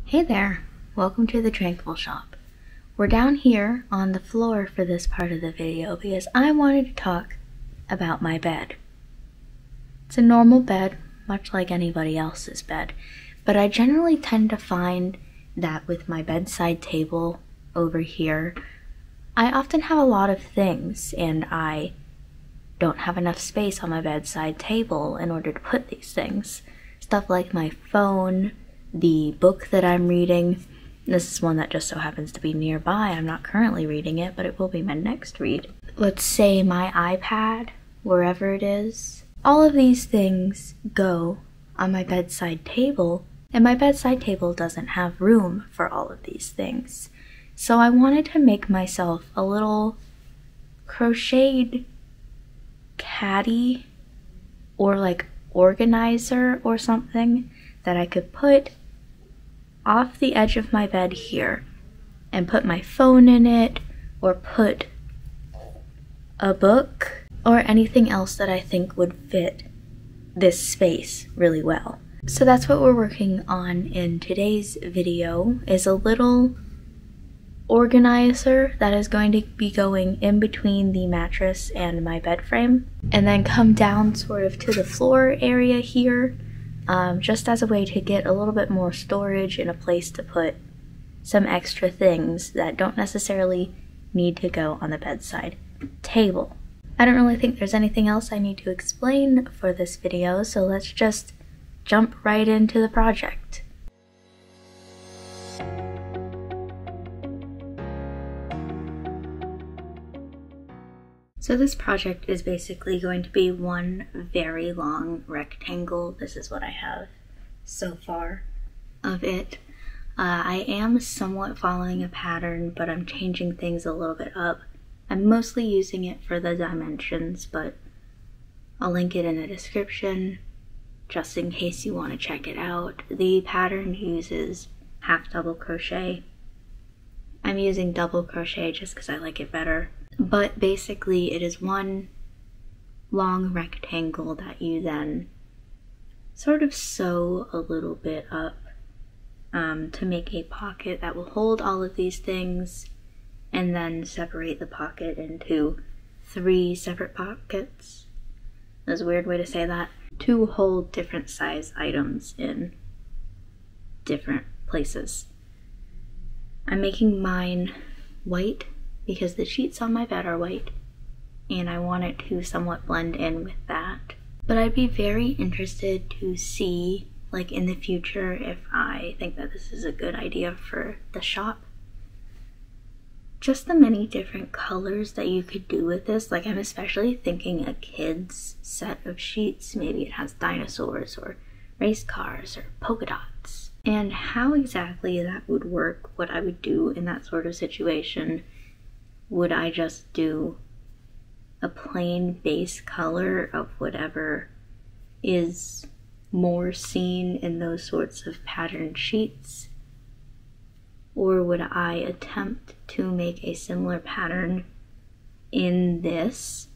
Hey there, welcome to the Tranquil Shop. We're down here on the floor for this part of the video because I wanted to talk about my bed. It's a normal bed, much like anybody else's bed, but I generally tend to find that with my bedside table over here, I often have a lot of things and I don't have enough space on my bedside table in order to put these things. Stuff like my phone, the book that I'm reading. This is one that just so happens to be nearby. I'm not currently reading it, but it will be my next read. Let's say my iPad, wherever it is. All of these things go on my bedside table, and my bedside table doesn't have room for all of these things. So I wanted to make myself a little crocheted caddy or like organizer or something that I could put off the edge of my bed here and put my phone in it or put a book or anything else that I think would fit this space really well. So that's what we're working on in today's video, is a little organizer that is going to be going in between the mattress and my bed frame and then come down sort of to the floor area here. Just as a way to get a little bit more storage and a place to put some extra things that don't necessarily need to go on the bedside table. I don't really think there's anything else I need to explain for this video, so let's just jump right into the project. So this project is basically going to be one very long rectangle. This is what I have so far of it. I am somewhat following a pattern, but I'm changing things a little bit up. I'm mostly using it for the dimensions, but I'll link it in the description just in case you want to check it out. The pattern uses half double crochet. I'm using double crochet just because I like it better. But basically it is one long rectangle that you then sort of sew a little bit up to make a pocket that will hold all of these things, and then separate the pocket into 3 separate pockets. That's a weird way to say that. To hold different size items in different places. I'm making mine white because the sheets on my bed are white and I want it to somewhat blend in with that. But I'd be very interested to see, like in the future, if I think that this is a good idea for the shop. Just the many different colors that you could do with this. Like, I'm especially thinking a kid's set of sheets. Maybe it has dinosaurs or race cars or polka dots. And how exactly that would work, what I would do in that sort of situation. Would I just do a plain base color of whatever is more seen in those sorts of patterned sheets? Or would I attempt to make a similar pattern in this?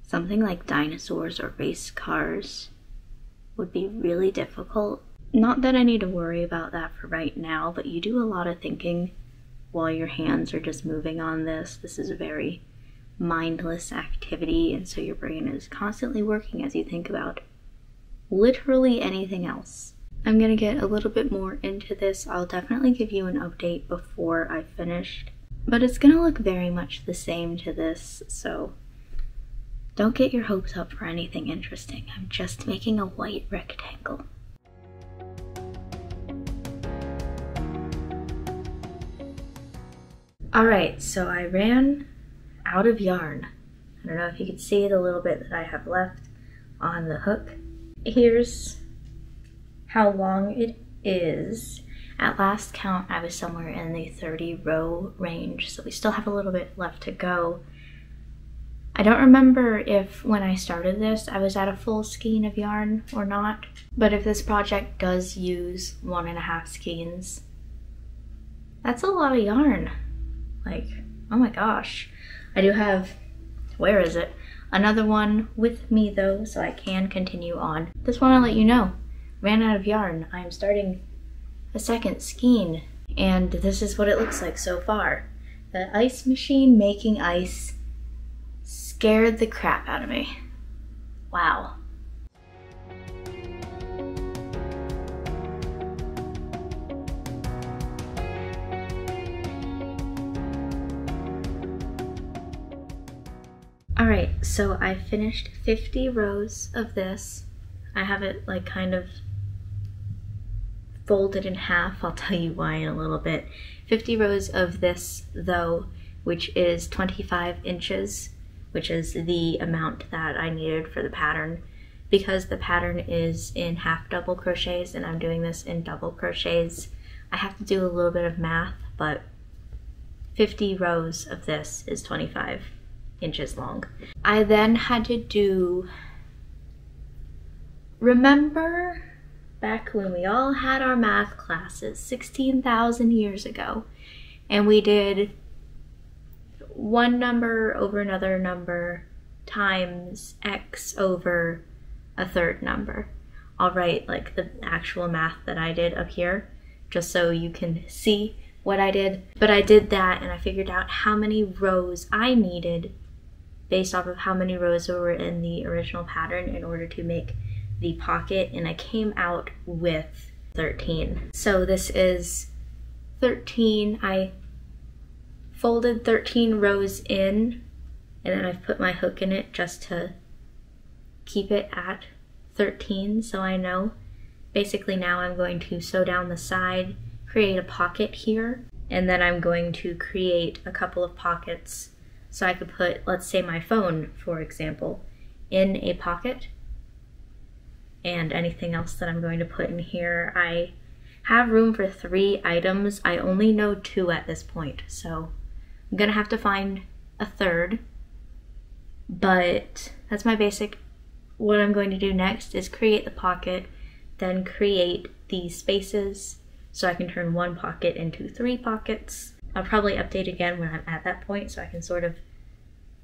Something like dinosaurs or race cars would be really difficult. Not that I need to worry about that for right now, but you do a lot of thinking while your hands are just moving on this. This is a very mindless activity, and so your brain is constantly working as you think about literally anything else. I'm gonna get a little bit more into this. I'll definitely give you an update before I've finished, but it's gonna look very much the same to this, so don't get your hopes up for anything interesting. I'm just making a white rectangle. Alright, so I ran out of yarn. I don't know if you can see the little bit that I have left on the hook. Here's how long it is. At last count, I was somewhere in the 30 row range, so we still have a little bit left to go. I don't remember if when I started this, I was at a full skein of yarn or not, but if this project does use 1.5 skeins, that's a lot of yarn. Like, oh my gosh. I do have, where is it? Another one with me though, so I can continue on. Just want to let you know, ran out of yarn. I'm starting a second skein, and this is what it looks like so far. The ice machine making ice scared the crap out of me. Wow. Alright, so I finished 50 rows of this. I have it like kind of folded in half. I'll tell you why in a little bit. 50 rows of this though, which is 25 inches, which is the amount that I needed for the pattern. Because the pattern is in half double crochets and I'm doing this in double crochets, I have to do a little bit of math, but 50 rows of this is 25 inches long. I then had to do, remember back when we all had our math classes 16,000 years ago, and we did one number over another number times x over a third number. I'll write like the actual math that I did up here just so you can see what I did. But I did that and I figured out how many rows I needed based off of how many rows were in the original pattern in order to make the pocket, and I came out with 13. So this is 13. I folded 13 rows in, and then I've put my hook in it just to keep it at 13 so I know. Basically now I'm going to sew down the side, create a pocket here, and then I'm going to create a couple of pockets so I could put, let's say my phone, for example, in a pocket, and anything else that I'm going to put in here. I have room for 3 items. I only know 2 at this point, so I'm gonna have to find a third, but that's my basic. What I'm going to do next is create the pocket, then create these spaces so I can turn 1 pocket into 3 pockets. I'll probably update again when I'm at that point so I can sort of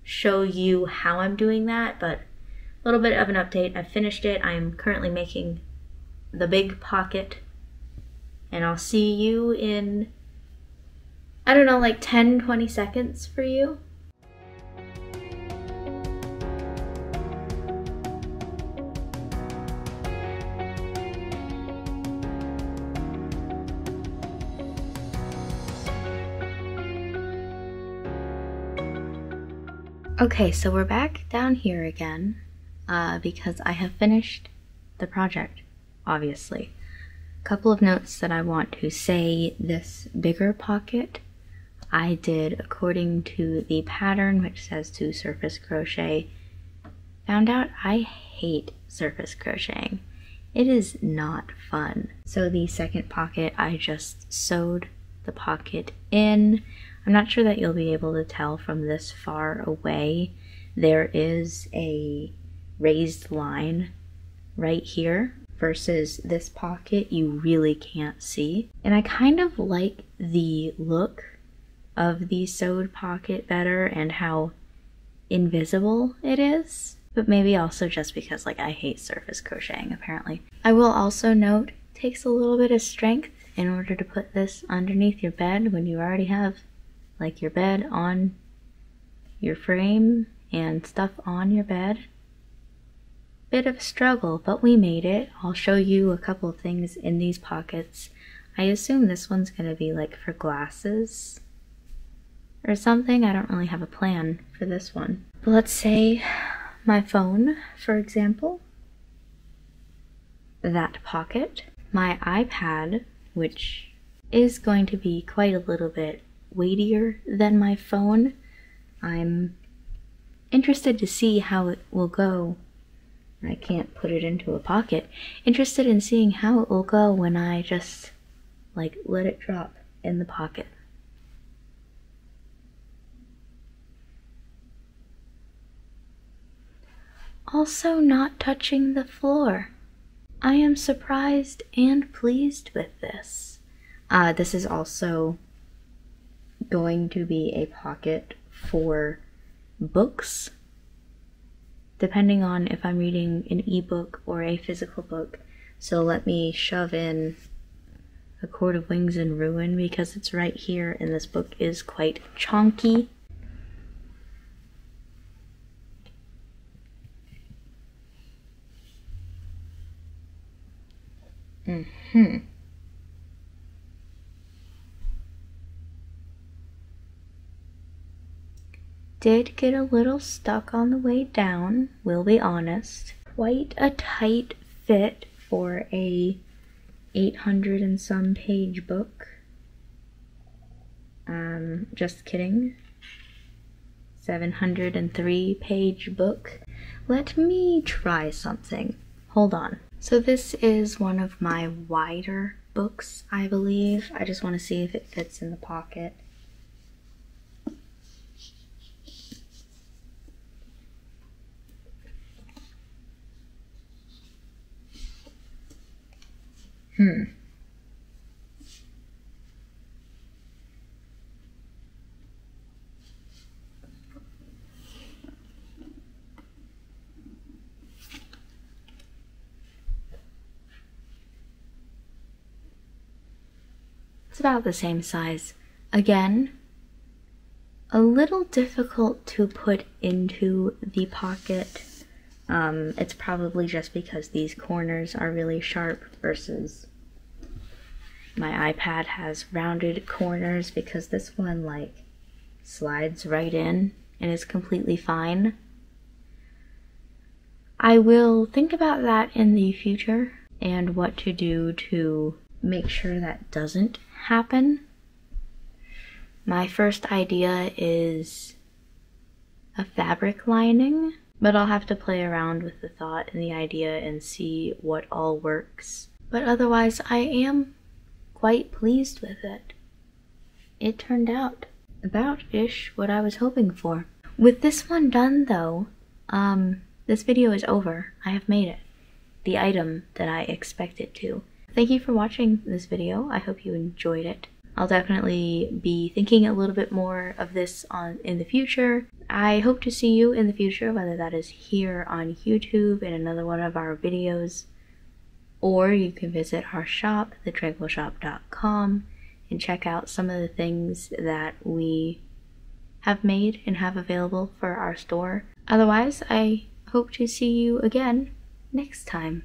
show you how I'm doing that, but a little bit of an update. I finished it. I'm currently making the big pocket, and I'll see you in, I don't know, like 10-20 seconds for you. Okay, so we're back down here again because I have finished the project, obviously. A couple of notes that I want to say. This bigger pocket I did according to the pattern, which says to surface crochet. Found out I hate surface crocheting. It is not fun. So the second pocket, I just sewed the pocket in. I'm not sure that you'll be able to tell from this far away. There is a raised line right here versus this pocket you really can't see. And I kind of like the look of the sewed pocket better and how invisible it is, but maybe also just because like I hate surface crocheting apparently. I will also note, it takes a little bit of strength in order to put this underneath your bed when you already have like your bed on your frame and stuff on your bed. Bit of a struggle, but we made it. I'll show you a couple of things in these pockets. I assume this one's gonna be like for glasses or something. I don't really have a plan for this one. But let's say my phone, for example. That pocket. My iPad, which is going to be quite a little bit weightier than my phone. I'm interested to see how it will go. I can't put it into a pocket. Interested in seeing how it will go when I just like let it drop in the pocket. Also not touching the floor. I am surprised and pleased with this. This is also going to be a pocket for books, depending on if I'm reading an ebook or a physical book. So let me shove in A Court of Wings and Ruin because it's right here and this book is quite chonky. Did get a little stuck on the way down, will be honest. Quite a tight fit for a 800 and some page book. Just kidding. 703 page book. Let me try something. Hold on. So this is one of my wider books, I believe. I just want to see if it fits in the pocket. It's about the same size. Again, a little difficult to put into the pocket. It's probably just because these corners are really sharp versus my iPad has rounded corners, because this one like slides right in and is completely fine. I will think about that in the future and what to do to make sure that doesn't happen. My first idea is a fabric lining, but I'll have to play around with the thought and the idea and see what all works. But otherwise, I am quite pleased with it. It turned out about-ish what I was hoping for. With this one done though, this video is over. I have made it. The item that I expect it to. Thank you for watching this video. I hope you enjoyed it. I'll definitely be thinking a little bit more of this in the future. I hope to see you in the future, whether that is here on YouTube in another one of our videos, or you can visit our shop, thetranquilshop.com, and check out some of the things that we have made and have available for our store. Otherwise, I hope to see you again next time.